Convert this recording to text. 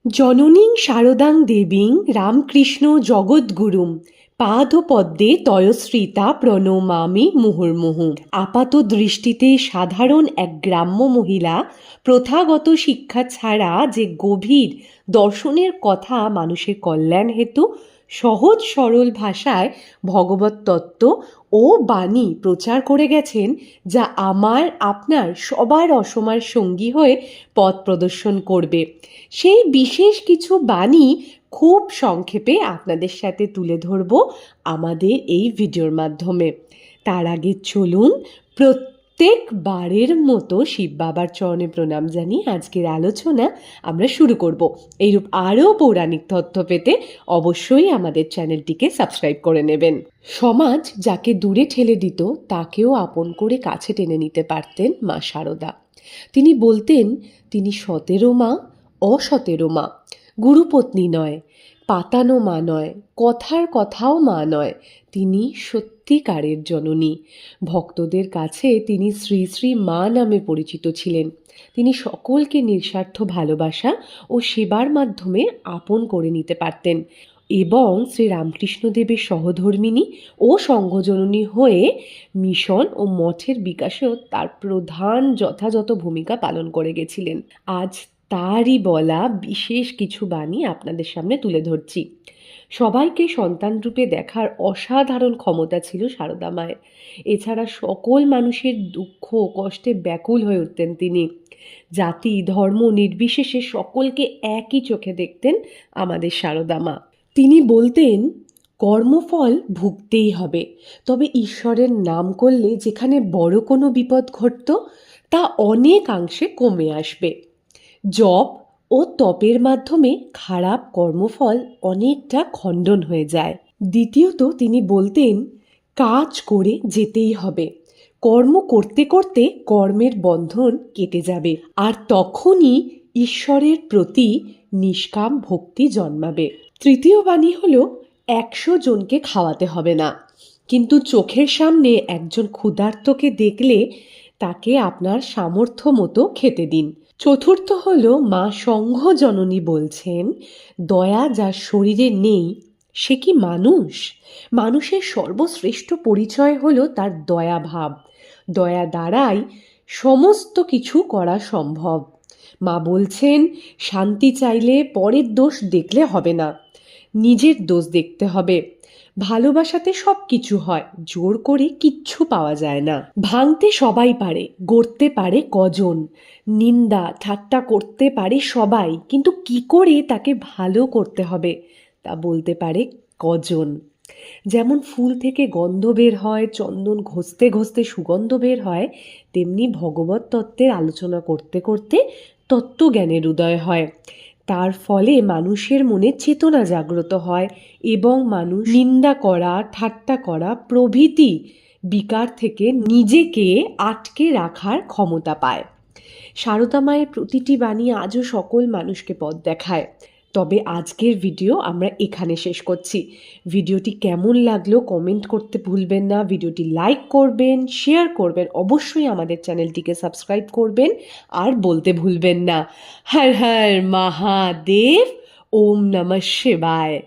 জননীং শারদাং দেবীং রামকৃষ্ণ জগদ্গুরুম পাদপদ্মে তয়শ্রিতা প্রণমামি মুহুর্মুহু। আপাত দৃষ্টিতে সাধারণ এক গ্রাম্য মহিলা প্রথাগত শিক্ষা ছাড়া যে গভীর দর্শনের কথা মানুষের কল্যাণ হেতু সহজ সরল ভাষায় ভগবত তত্ত্ব ও বাণী প্রচার করে গেছেন, যা আমার আপনার সবার অসমার সঙ্গী হয়ে পথ প্রদর্শন করবে, সেই বিশেষ কিছু বাণী খুব সংক্ষেপে আপনাদের সাথে তুলে ধরব আমাদের এই ভিডিওর মাধ্যমে। তার আগে চলুন প্রত্যেকবারের মতো শিব বাবার চরণে প্রণাম জানিয়ে আজকের আলোচনা আমরা শুরু করব। এইরূপ আরও পৌরাণিক তথ্য পেতে অবশ্যই আমাদের চ্যানেলটিকে সাবস্ক্রাইব করে নেবেন। সমাজ যাকে দূরে ঠেলে দিত তাকেও আপন করে কাছে টেনে নিতে পারতেন মা শারদা। তিনি বলতেন তিনি 17 মা, অ17 মা, গুরুপত্নী নয়, পাতানো মা নয়, কথার কথাও মা নয়, তিনি সত্যিকারের জননী। ভক্তদের কাছে তিনি শ্রী শ্রী মা নামে পরিচিত ছিলেন। তিনি সকলকে নিঃস্বার্থ ভালোবাসা ও সেবার মাধ্যমে আপন করে নিতে পারতেন এবং শ্রী রামকৃষ্ণদেবের সহধর্মিণী ও সঙ্ঘজননী হয়ে মিশন ও মঠের বিকাশেও তার প্রধান যথাযথ ভূমিকা পালন করে গেছিলেন। আজ তারই বলা বিশেষ কিছু বাণী আপনাদের সামনে তুলে ধরছি। সবাইকে সন্তান রূপে দেখার অসাধারণ ক্ষমতা ছিল সারদা মায়ের। এছাড়া সকল মানুষের দুঃখ কষ্টে ব্যাকুল হয়ে উঠতেন তিনি। জাতি ধর্ম নির্বিশেষে সকলকে একই চোখে দেখতেন আমাদের সারদা মা। তিনি বলতেন কর্মফল ভুগতেই হবে, তবে ঈশ্বরের নাম করলে যেখানে বড় কোনো বিপদ ঘটত তা অনেকাংশে কমে আসবে। জপ ও তপের মাধ্যমে খারাপ কর্মফল অনেকটা খণ্ডন হয়ে যায়। দ্বিতীয়ত তিনি বলতেন কাজ করে যেতেই হবে, কর্ম করতে করতে কর্মের বন্ধন কেটে যাবে, আর তখনই ঈশ্বরের প্রতি নিষ্কাম ভক্তি জন্মাবে। তৃতীয় বাণী হলো 100 জনকে খাওয়াতে হবে না, কিন্তু চোখের সামনে একজন ক্ষুধার্তকে দেখলে তাকে আপনার সামর্থ্য মতো খেতে দিন। চতুর্থ হলো মা সংঘ জননী বলছেন দয়া যার শরীরে নেই সে কি মানুষ? মানুষের সর্বশ্রেষ্ঠ পরিচয় হলো তার দয়া ভাব। দয়া দ্বারাই সমস্ত কিছু করা সম্ভব। মা বলছেন শান্তি চাইলে পরের দোষ দেখলে হবে না, নিজের দোষ দেখতে হবে। ভালোবাসাতে সব কিছু হয়, জোর করে কিচ্ছু পাওয়া যায় না। ভাঙতে সবাই পারে, গড়তে পারে কজন। নিন্দা ঠাট্টা করতে পারে সবাই, কিন্তু কি করে তাকে ভালো করতে হবে তা বলতে পারে কজন। যেমন ফুল থেকে গন্ধ বের হয়, চন্দন ঘষতে ঘষতে সুগন্ধ বের হয়, তেমনি ভগবত তত্ত্বের আলোচনা করতে করতে তত্ত্বজ্ঞানের উদয় হয়। তার ফলে মানুষের মনে চেতনা জাগ্রত হয় এবং মানুষ নিন্দা করা ঠাট্টা করা প্রভৃতি বিকার থেকে নিজেকে আটকে রাখার ক্ষমতা পায়। সারদা মায়ের প্রতিটি বাণী আজও সকল মানুষকে পথ দেখায়। তবে আজকের ভিডিও আমরা এখানে শেষ করছি। ভিডিওটি কেমন লাগলো কমেন্ট করতে ভুলবেন না, ভিডিওটি লাইক করবেন, শেয়ার করবেন, অবশ্যই আমাদের চ্যানেলটিকে সাবস্ক্রাইব করবেন আর বলতে ভুলবেন না হর হর মহাদেব, ওম নমঃ শিবায়।